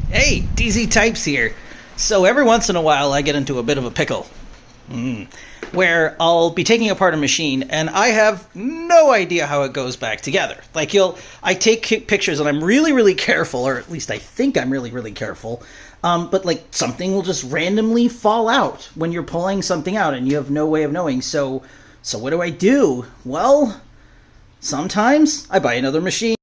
Hey, DZ Types here. So every once in a while I get into a bit of a pickle. Where I'll be taking apart a machine and I have no idea how it goes back together. I take pictures and I'm really, really careful, or at least I think I'm really, really careful. But something will just randomly fall out when you're pulling something out and you have no way of knowing. So what do I do? Well, sometimes I buy another machine.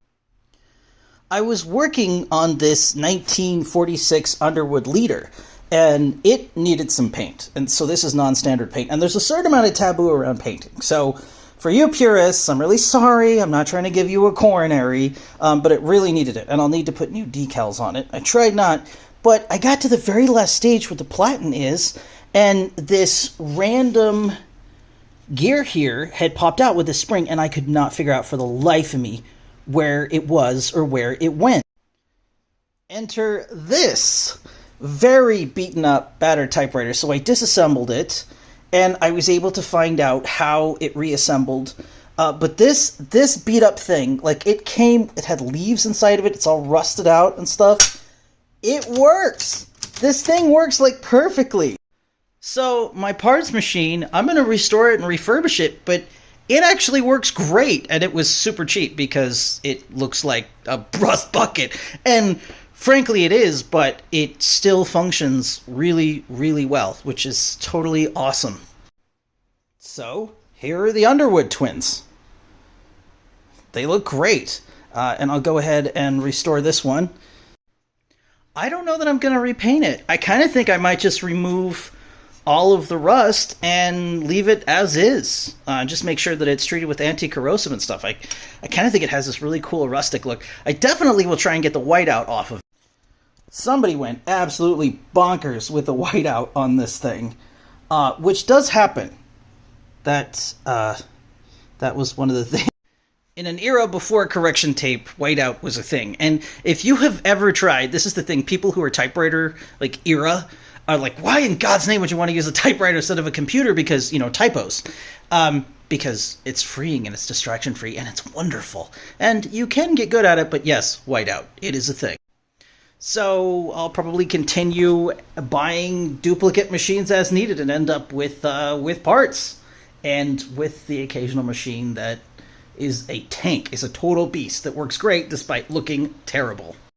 I was working on this 1946 Underwood leader, and it needed some paint. And so this is non-standard paint, and there's a certain amount of taboo around painting. So for you purists, I'm really sorry. I'm not trying to give you a coronary, but it really needed it, and I'll need to put new decals on it. I tried not, but I got to the very last stage where the platen is, and this random gear here had popped out with a spring, and I could not figure out for the life of me where it was or where it went. Enter this very beaten up, battered typewriter. So I disassembled it, and I was able to find out how it reassembled. But this beat up thing, it had leaves inside of it. It's all rusted out and stuff. It works. This thing works perfectly. So my parts machine, I'm going to restore it and refurbish it, but it actually works great, and it was super cheap because it looks like a rust bucket. And frankly, it is, but it still functions really, really well, which is totally awesome. So, here are the Underwood twins. They look great. And I'll go ahead and restore this one. I don't know that I'm going to repaint it. I kind of think I might just remove all of the rust and leave it as is. Just make sure that it's treated with anti-corrosive and stuff. I kind of think it has this really cool rustic look. I definitely will try and get the whiteout off of it. Somebody went absolutely bonkers with the whiteout on this thing, which does happen. That was one of the things. In an era before correction tape, whiteout was a thing. And if you have ever tried, this is the thing, people who are typewriter, era, are like, why in God's name would you want to use a typewriter instead of a computer? Because, typos. Because it's freeing and it's distraction free and it's wonderful. And you can get good at it, but yes, whiteout. It is a thing. So I'll probably continue buying duplicate machines as needed and end up with parts. And with the occasional machine that is a tank, is a total beast that works great despite looking terrible.